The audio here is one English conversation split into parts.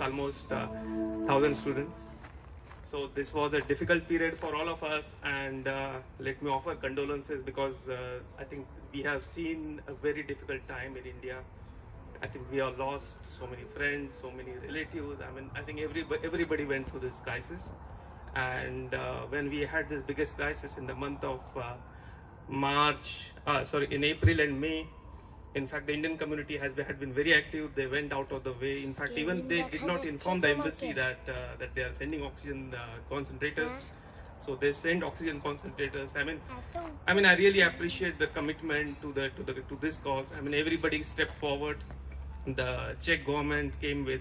almost 1,000 students. So this was a difficult period for all of us, and let me offer condolences because I think we have seen a very difficult time in India. I think we have lost so many friends, so many relatives. I mean, I think everybody went through this crisis. And when we had this biggest crisis in the month of in April and May, in fact, the Indian community had been very active. They went out of the way. In fact, even they did not inform the embassy that they are sending oxygen concentrators. So they sent oxygen concentrators. I mean, I really appreciate the commitment to this cause. I mean, everybody stepped forward. The Czech government came with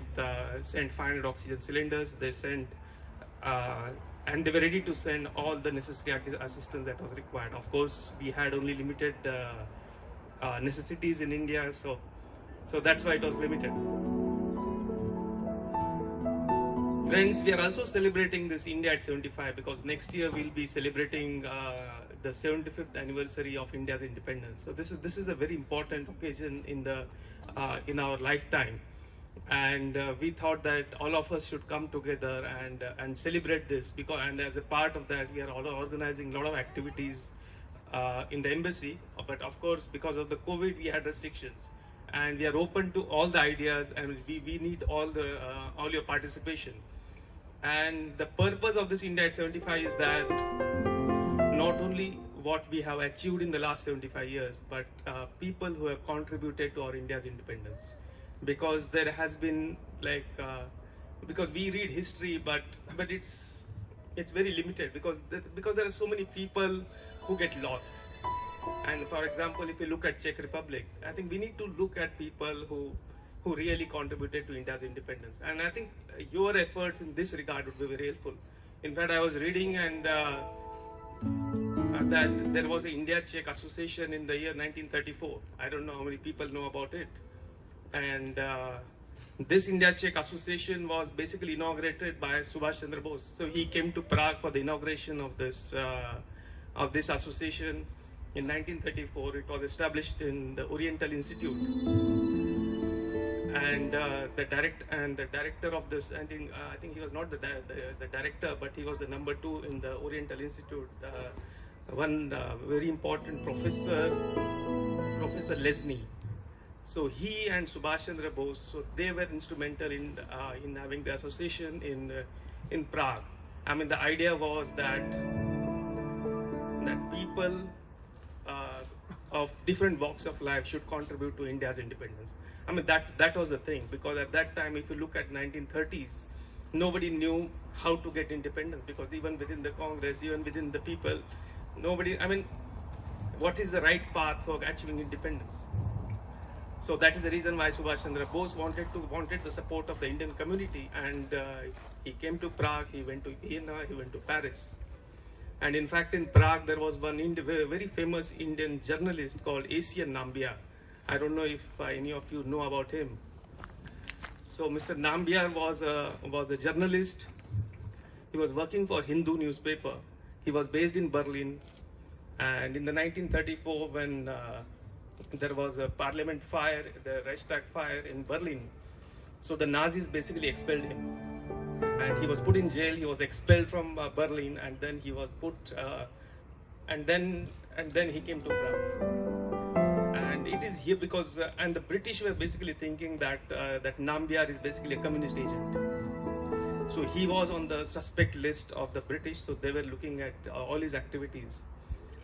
sent 500 oxygen cylinders. They sent and they were ready to send all the necessary assistance that was required. Of course, we had only limited necessities in India, so that's why it was limited. Friends, we are also celebrating this India at 75 because next year we'll be celebrating the 75th anniversary of India's independence. So this is a very important occasion in our lifetime, and we thought that all of us should come together and celebrate this and as a part of that we are all organizing a lot of activities in the embassy. But of course, because of the COVID, we had restrictions, and we are open to all the ideas, and we need all your participation. And the purpose of this India at 75 is that not only what we have achieved in the last 75 years, but people who have contributed to our India's independence. Because there has been because we read history, but it's very limited because there are so many people who get lost. And for example, if you look at Czech Republic, I think we need to look at people who really contributed to India's independence. And I think your efforts in this regard would be very helpful. In fact, I was reading and that there was an India-Czech association in the year 1934. I don't know how many people know about it. And this India-Czech association was basically inaugurated by Subhash Chandra Bose. So he came to Prague for the inauguration of this association in 1934. It was established in the Oriental Institute, and the director of this, I think he was not the director, but he was the number 2 in the Oriental Institute. One very important professor, Professor Lesny. So he and Subhash Chandra Bose, so they were instrumental in having the association in Prague. I mean, the idea was that people of different walks of life should contribute to India's independence. I mean, that was the thing, because at that time, if you look at 1930s, nobody knew how to get independence, because even within the Congress, even within the people, what is the right path for achieving independence? So that is the reason why Subhash Chandra Bose wanted the support of the Indian community, and he came to Prague, he went to Vienna, he went to Paris. And in fact, in Prague, there was one very famous Indian journalist called A.C.N. Nambiar. I don't know if any of you know about him. So Mr. Nambiar was a journalist. He was working for Hindu newspaper. He was based in Berlin. And in the 1934, when there was a parliament fire, the Reichstag fire in Berlin, so the Nazis basically expelled him. And he was put in jail. He was expelled from Berlin, and then he was put, and then he came to Prague. And it is here because, and the British were basically thinking that Nambiar is basically a communist agent. So he was on the suspect list of the British. So they were looking at all his activities.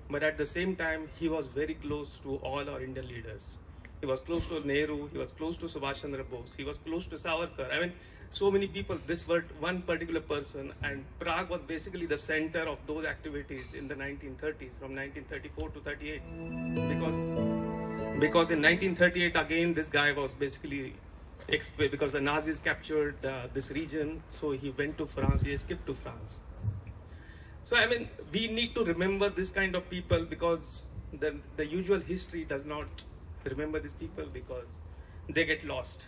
But at the same time, he was very close to all our Indian leaders. He was close to Nehru. He was close to Subhash Chandra Bose. He was close to Savarkar. I mean, so many people, this was one particular person, and Prague was basically the center of those activities in the 1930s, from 1934 to 38. Because in 1938, again, this guy was basically, because the Nazis captured this region, so he went to France, he escaped to France. So, I mean, we need to remember this kind of people, because the usual history does not remember these people because they get lost.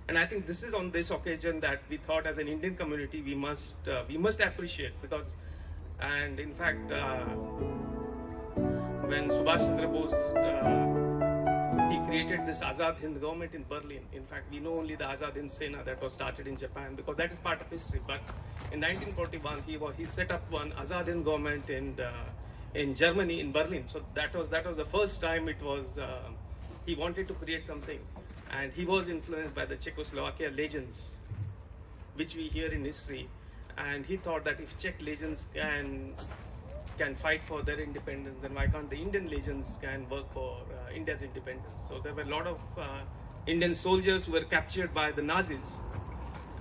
And I think this is on this occasion that we thought as an Indian community we must appreciate, because, and in fact, when Subhash Chandra Bose he created this Azad Hind government in Berlin. In fact, we know only the Azad Hind Sena that was started in Japan because that is part of history. But in 1941, he set up one Azad Hind government in Germany, in Berlin. So that was the first time it was. He wanted to create something, and he was influenced by the Czechoslovakia legends, which we hear in history. And he thought that if Czech legends can fight for their independence, then why can't the Indian legends can work for India's independence? So there were a lot of Indian soldiers who were captured by the Nazis,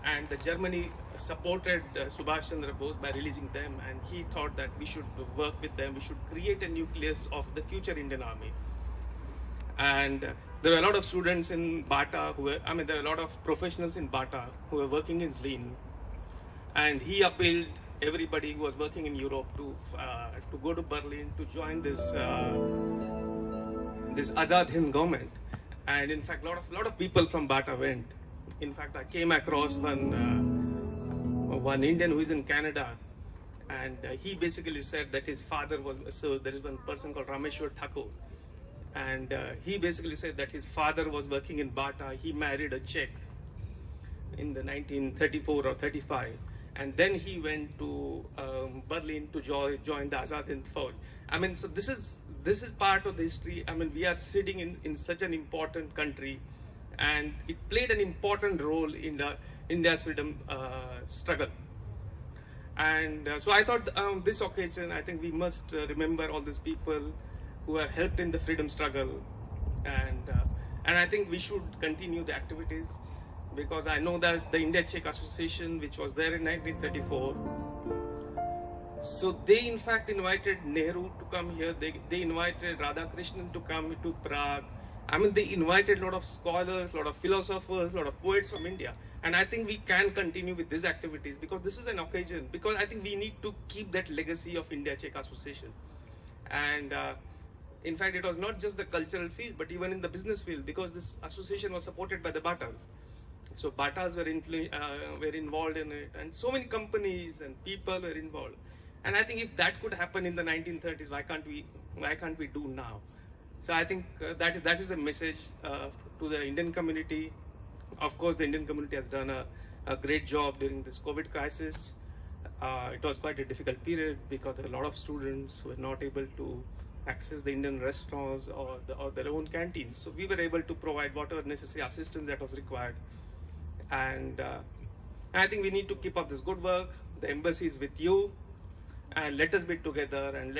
and the Germany supported Subhash Chandra Bose by releasing them, and he thought that we should work with them, we should create a nucleus of the future Indian army. And there are a lot of students in Bata there are a lot of professionals in Bata who are working in Zlin, and he appealed everybody who was working in Europe to go to Berlin to join this Azad Hind government. And in fact, a lot of people from Bata went. In fact, I came across one Indian who is in Canada, and he basically said that his father was. So there is one person called Rameshwar Thakur, and he basically said that his father was working in Bata. He married a Czech in the 1934 or 35. And then he went to Berlin to join the Azad Hind Fauj. So this is part of the history. We are sitting in such an important country, and it played an important role in India's freedom struggle. And so I thought this occasion, I think we must remember all these people who have helped in the freedom struggle, and I think we should continue the activities. Because I know that the India-Czech Association, which was there in 1934, so they in fact invited Nehru to come here, they invited Radhakrishnan to come to Prague. They invited a lot of scholars, a lot of philosophers, a lot of poets from India. And I think we can continue with these activities because this is an occasion, because I think we need to keep that legacy of India-Czech Association. And in fact, it was not just the cultural field, but even in the business field, because this association was supported by the Batas. So Batas were involved in it, and so many companies and people were involved. And I think if that could happen in the 1930s, why can't we do now? So I think that is the message to the Indian community. Of course, the Indian community has done a great job during this COVID crisis. It was quite a difficult period because there are a lot of students who were not able to access the Indian restaurants or their own canteens. So we were able to provide whatever necessary assistance that was required. And I think we need to keep up this good work. The embassy is with you, and let us be together, and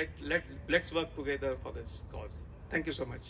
let's work together for this cause. Thank you so much.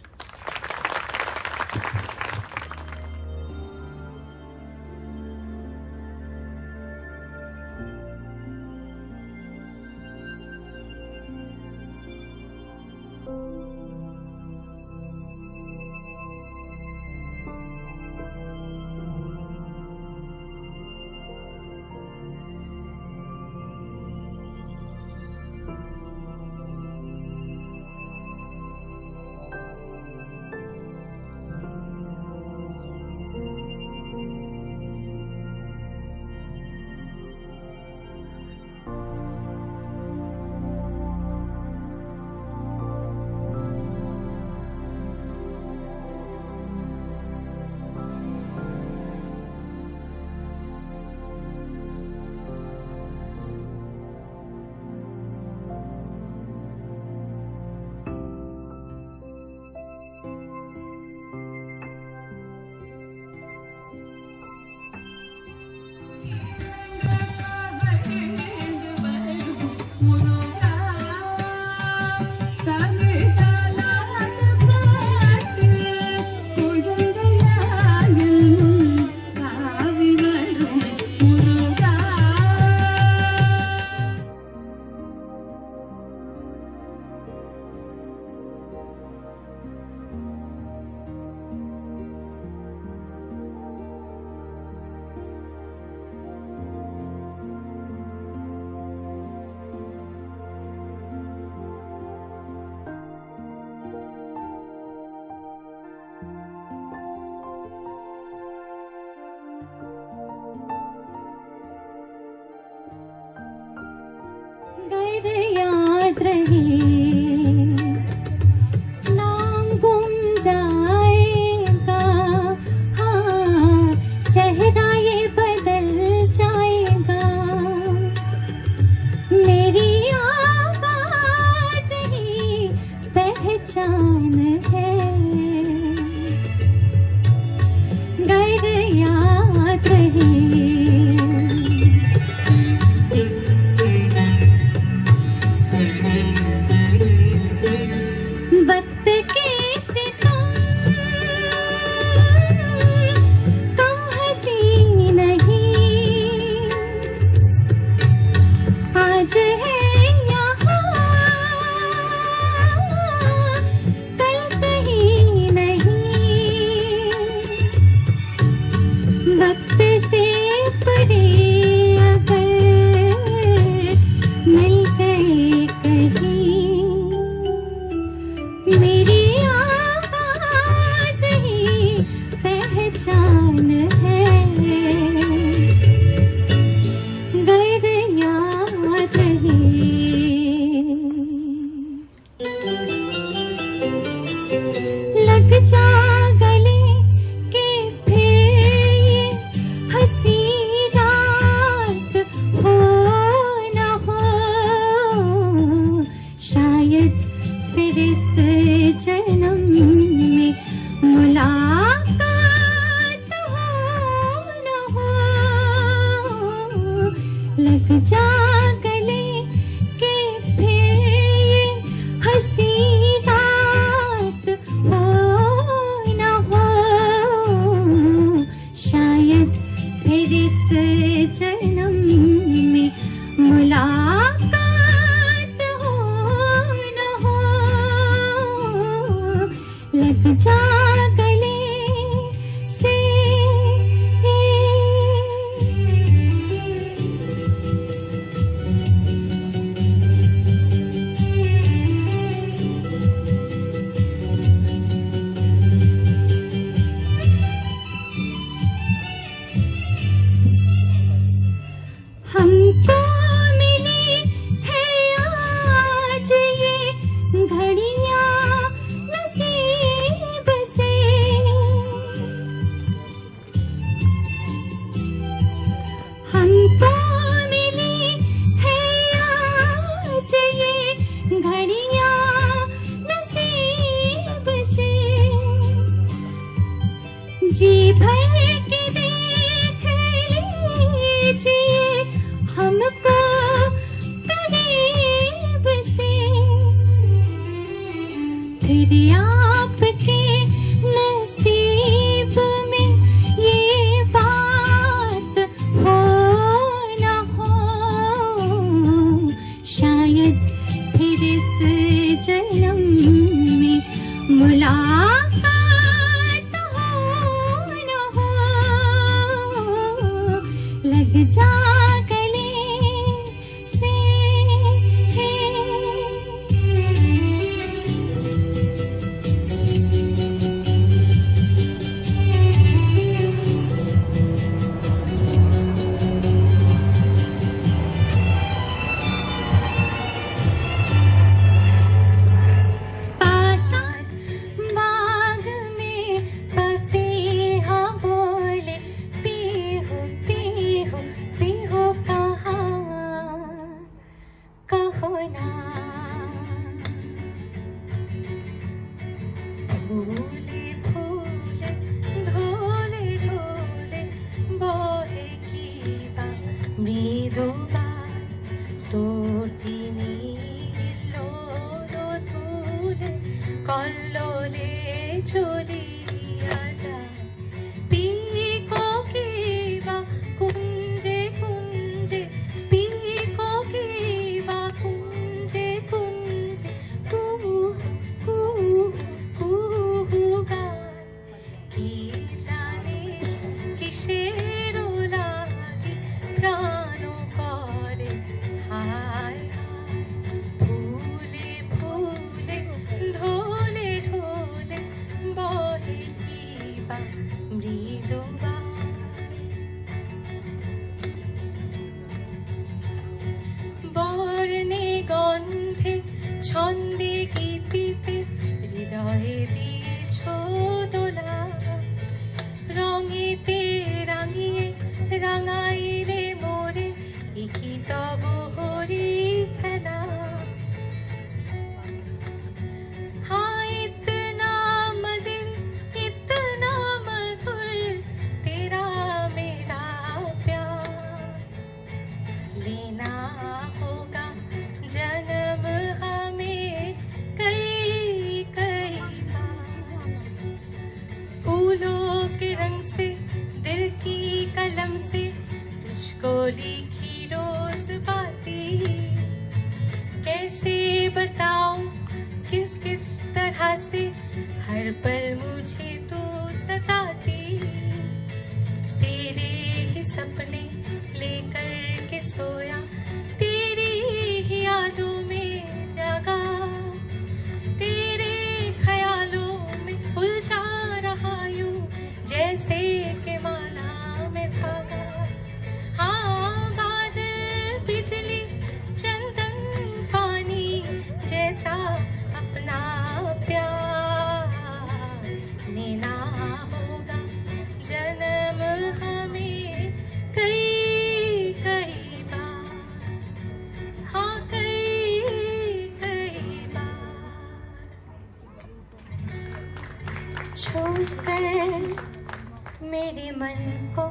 याद रहे नाम गुम जाए मुलाकात हो न हो, लग जा गले से है। पासात बाग में पपीहा बोले, पीहू पीहू पीहू कहा, कहो ना। फूले फूले ढोले ढोले बोहे की बा मृदुबा, तोटी नीलो धूले कल्लोले चलिया যায়। পিকো কি বা কুঞ্জে কুঞ্জে, পিকো কি বা কুঞ্জে কুঞ্জে, কুহু কুহু কুহু গায়। কি জানে কিসের লাগে প্রাণ করে হায় হায়। ফুলে ফুলে ঢোলে ঢোলে বহে কি বা মৃদুবা। বর্ণে গন্ধে ছন্দে গীতিতে হৃদয়ে দিয়েছ দোলা। রঙেতে রাঙিয়ে রাঙাইলে মোরে, একি তব হরি খেলা। हाँ इतना मदिर इतना मधुर तेरा मेरा प्यार। लेना होगा जन्म हमें कई कई बार। फूलों के रंग से दिल की कलम से तुझको लिखी रोज बातें। कैसे बताऊं किस किस तरह से हर पल मुझे तू सताती। तेरे ही सपने लेकर के सोया, तेरी ही यादों में जगा। तेरे ख्यालों में उलझा रहा यूं जैसे के माला में धागा। हाँ बादल बिजली चंदन पानी जैसा अपना प्यार। लेना होगा जन्म हमें कई कई बार। हाँ कई कई बार। छूकर मेरे मन को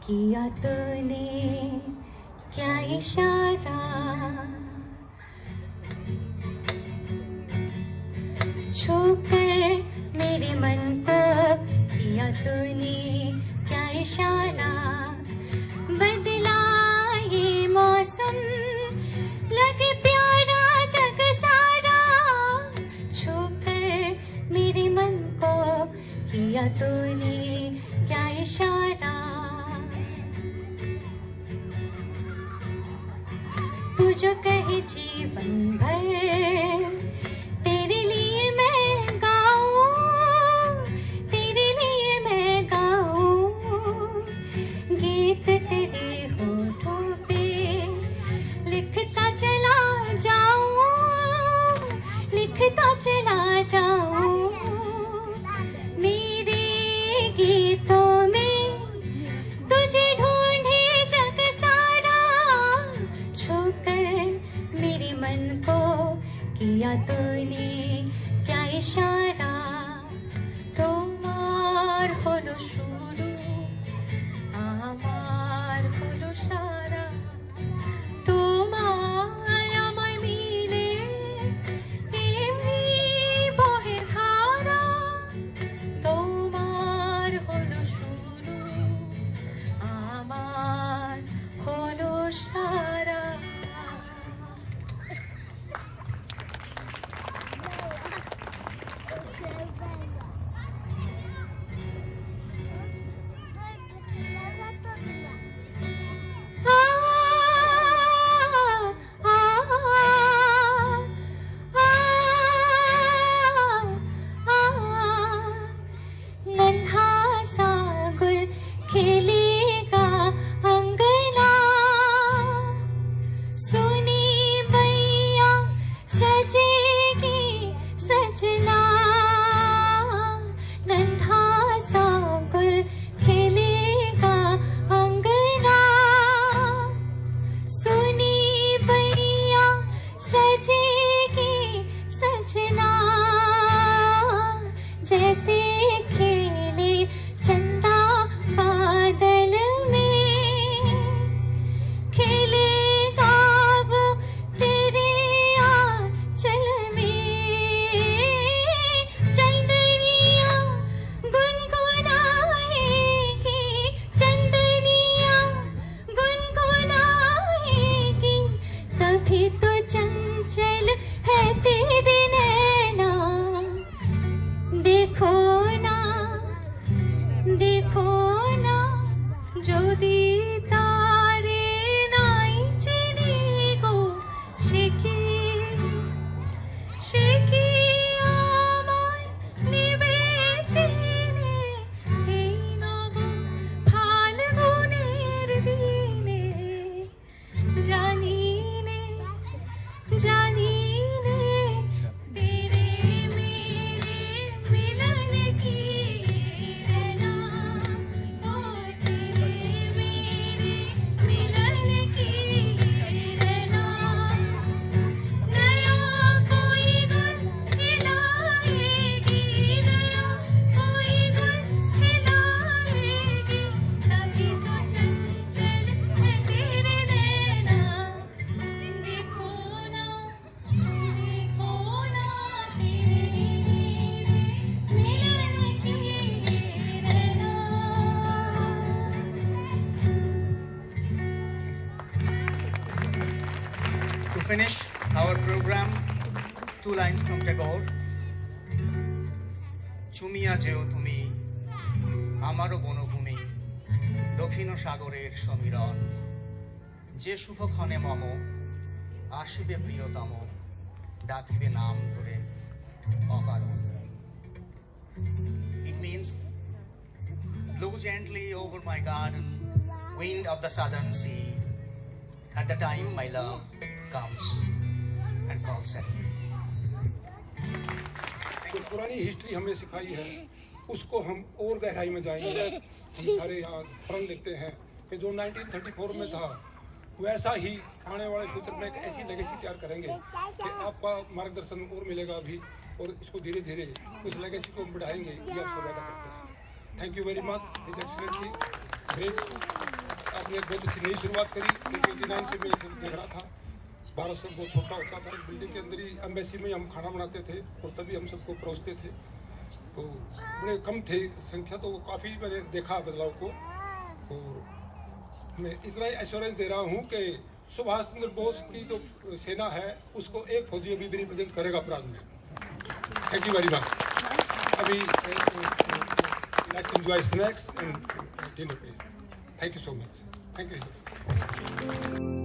किया तूने क्या इशारा। छूकर मेरे मन को किया तूने क्या इशारा। बदला ये मौसम लगे प्यारा जग सारा। छूकर मेरे मन को किया तूने क्या इशारा। तू जो कहे जीवन भर तेरे लिए मैं गाऊं, तेरे लिए मैं गाऊं। गीत तेरे होठों पे लिखता चला जाऊं, लिखता चला जाऊं। मेरे गीतों में तुझे ढूंढे जग सारा। छूकर मेरे मन को किया तूने क्या इशारा। তোমার হলো শুরু আমার হলো সারা। তোমায় আমায় মিলে এমনি বহে ধারা। তোমার হলো শুরু আমার হলো সারা। सुनी बैया सजेगी सजना, नन्हा सा गुल खिलेगा अंगना। सुनी बैया सजेगी सजना, जैसे खेले चंदा बादल में, खेलेगा वो तेरे आंचल में। चंदनिया गुनगुनाएगी, चंदनिया गुनगुनाएगी, तभी तो चंचल है तेरे नैना। देखो ना, देखो ना, যদি তারে নাই চিনি গো, সে কি, সে কি আমায় নেবে চিনে এই নব ফাল্গুনের দিনে। জানি নে, জানি নে, तेरे मेरे मिलन की रहना, ओ तेरे मेरे मिलन की रहना। नया कोई गुल खिलाएगी, नया कोई गुल खिलाएगी, तभी तो चंचल है तेरे नैना। देखो ना, देखो ना, तेरे मेरे मिलन की रहना। To finish our program, two lines from Tagore. চুমিয়া যেও তুমি আমারও বনভূমি, দক্ষিণ সাগরের সমীরণ। যে শুভক্ষণে মম আসিবে প্রিয়তম, ডাকিবে নাম ধরে অকারণ। It means, blow gently over my garden, wind of the southern sea, at the time my love comes and calls at me. जो पुरानी हिस्ट्री हमें सिखाई है उसको हम और गहराई में जाएंगे। हम सारे यहाँ प्रण लिखते हैं कि जो 1934 में था वैसा ही आने वाले फ्यूचर में एक ऐसी लेगेसी तैयार करेंगे कि आपका मार्गदर्शन और मिलेगा अभी, और इसको धीरे धीरे उस लेगेसी को बढ़ाएंगे। ये आपको वादा करते हैं। Thank you very much his excellency. Great, आपने बहुत अच्छी नई शुरुआत करी, क्योंकि 89 से मैं देख रहा था भारत से बहुत छोटा होता था, बिल्डिंग के अंदर ही एम्बेसी में हम खाना बनाते थे और तभी हम सबको परोसते थे। तो बड़े कम थे संख्या, तो काफ़ी मैंने देखा बदलाव को। और मैं इतना एश्योरेंस दे रहा हूँ कि सुभाष चंद्र बोस की जो सेना है उसको एक फौजी अभी भी रिप्रेजेंट करेगा प्राग में। Thank you very much. अभी let's enjoy snacks and dinner please. Thank you so much. Thank you.